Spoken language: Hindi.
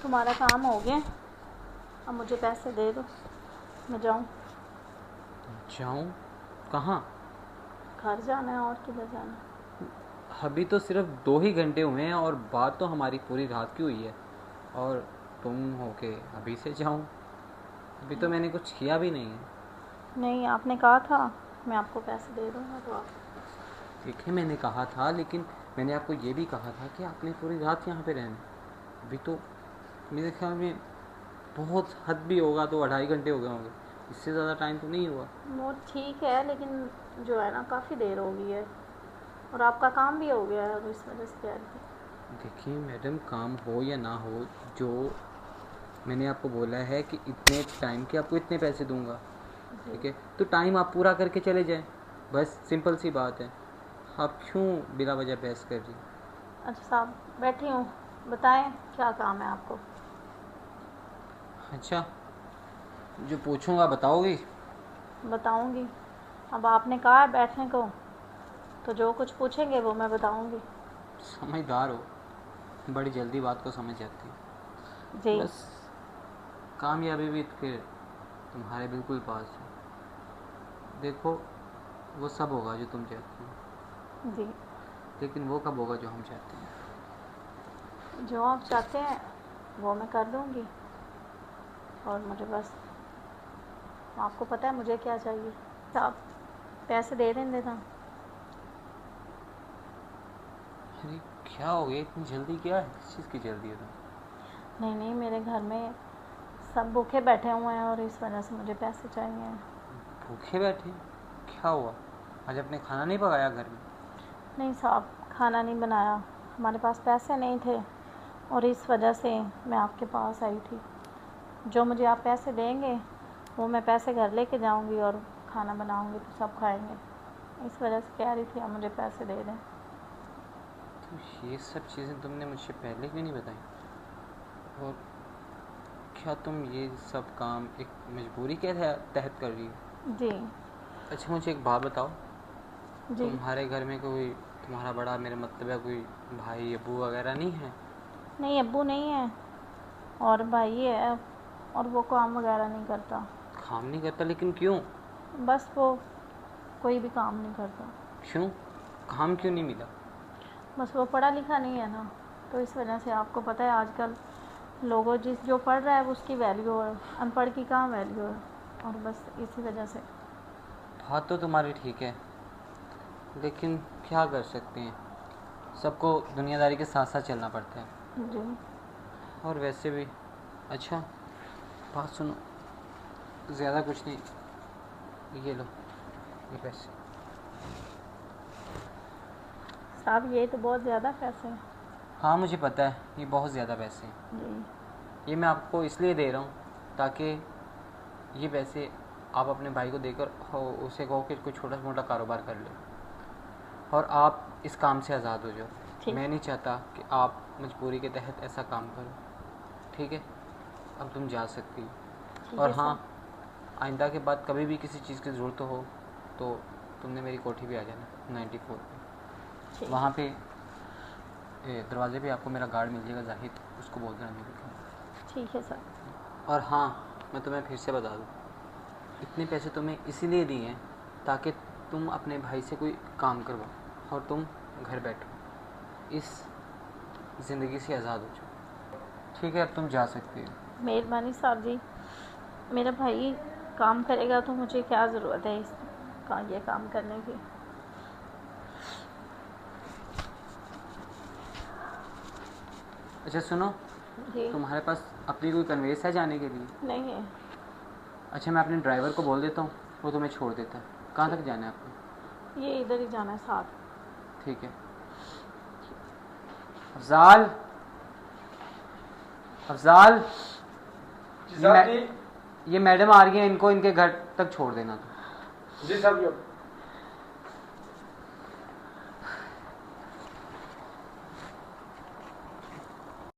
तुम्हारा काम हो गया, अब मुझे पैसे दे दो, मैं जाऊँ। जाऊँ? कहाँ? घर जाना है, और किधर जाना है? अभी तो सिर्फ 2 ही घंटे हुए हैं और बात तो हमारी पूरी रात की हुई है, और तुम हो के अभी से जाऊँ? अभी तो मैंने कुछ किया भी नहीं है। नहीं, आपने कहा था मैं आपको पैसे दे दूँगा, तो आप देखिए, मैंने कहा था, लेकिन मैंने आपको ये भी कहा था कि आपने पूरी रात यहाँ पे रहना। अभी तो मेरे ख्याल में बहुत हद भी होगा तो 2.5 घंटे हो गए होंगे, इससे ज़्यादा टाइम तो नहीं हुआ। वो ठीक है, लेकिन जो है ना, काफ़ी देर हो गई है और आपका काम भी हो गया है, तो इस वजह से कह रही थी। देखिए मैडम, काम हो या ना हो, जो मैंने आपको बोला है कि इतने टाइम के आपको इतने पैसे दूंगा, ठीक है, तो टाइम आप पूरा करके चले जाएं, बस सिंपल सी बात है। आप क्यों बिला वजह बहस कर रही? अच्छा साहब, बैठी हूँ, बताएं क्या काम है आपको। अच्छा, जो पूछूंगा बताओगी? बताऊँगी, अब आपने कहा है बैठने को, तो जो कुछ पूछेंगे वो मैं बताऊँगी। समझदार हो, बड़ी जल्दी बात को समझ जाती है। जी। बस कामयाबी भी फिर तुम्हारे बिल्कुल पास है। देखो, वो सब होगा जो तुम चाहती हो, जी, लेकिन वो कब होगा जो हम चाहते हैं? जो आप चाहते हैं वो मैं कर दूँगी, और मुझे बस, आपको पता है मुझे क्या चाहिए। तो आप पैसे दे देंगे था। अरे क्या हो गया, इतनी जल्दी क्या है? किस चीज़ की जल्दी है तुम्हें? नहीं नहीं, मेरे घर में सब भूखे बैठे हुए हैं और इस वजह से मुझे पैसे चाहिए। भूखे बैठे? क्या हुआ, आज आपने खाना नहीं पकाया घर में? नहीं साहब, खाना नहीं बनाया, हमारे पास पैसे नहीं थे और इस वजह से मैं आपके पास आई थी। जो मुझे आप पैसे देंगे वो मैं पैसे घर लेके जाऊंगी और खाना बनाऊंगी तो सब खाएंगे। इस वजह से कह रही थी आप मुझे पैसे दे दें। तो ये सब चीज़ें तुमने मुझे पहले क्यों नहीं बताई? और क्या तुम ये सब काम एक मजबूरी के तहत कर रही हो? जी। अच्छा मुझे एक बात बताओ, जी। तुम्हारे घर में कोई तुम्हारा बड़ा, मेरा मतलब है, कोई भाई अब्बू वगैरह नहीं है? नहीं, अब्बू नहीं है और भाई है, और वो काम वगैरह नहीं करता। काम नहीं करता? लेकिन क्यों? बस वो कोई भी काम नहीं करता। क्यों? काम क्यों नहीं मिला? बस वो पढ़ा लिखा नहीं है ना, तो इस वजह से। आपको पता है आजकल लोगों जो पढ़ रहा है वो उसकी वैल्यू है, अनपढ़ की कहाँ वैल्यू है, और बस इसी वजह से। बात तो तुम्हारी ठीक है, लेकिन क्या कर सकते हैं, सबको दुनियादारी के साथ साथ चलना पड़ता है। जी। और वैसे भी, अच्छा बात सुनो, ज़्यादा कुछ नहीं, ये लो ये पैसे। साहब ये तो बहुत ज़्यादा पैसे हैं। हाँ मुझे पता है, ये बहुत ज़्यादा पैसे हैं। जी। ये मैं आपको इसलिए दे रहा हूँ ताकि ये पैसे आप अपने भाई को देकर उसे कहो कि कोई छोटा मोटा कारोबार कर ले और आप इस काम से आज़ाद हो जाओ। मैं नहीं चाहता कि आप मजबूरी के तहत ऐसा काम करो, ठीक है? अब तुम जा सकती हो। और हाँ, आइंदा के बाद कभी भी किसी चीज़ की ज़रूरत हो तो तुमने मेरी कोठी भी आ जाना 94 पे। वहाँ पे दरवाजे पे आपको मेरा गार्ड मिल जाएगा जाहिद, उसको बोल देना मेरे को। ठीक है सर। और हाँ, मैं तुम्हें फिर से बता दूँ, इतने पैसे तुम्हें इसीलिए दिए हैं ताकि तुम अपने भाई से कोई काम करवाओ और तुम घर बैठो, इस ज़िंदगी से आज़ाद हो जाओ, ठीक है? अब तुम जा सकती हो। मेहरबानी साहब जी, मेरा भाई काम करेगा तो मुझे क्या ज़रूरत है ये काम करने की। अच्छा सुनो, जी। तुम्हारे पास अपनी कोई कन्वेंस है जाने के लिए? नहीं है। अच्छा मैं अपने ड्राइवर को बोल देता हूँ, वो तुम्हें छोड़ देता है। कहाँ तक जाना है आपको? ये इधर ही जाना है साथ। ठीक है। अफजाल, अफजाल, ये मैडम आ रही है, इनको इनके घर तक छोड़ देना। जी साहब।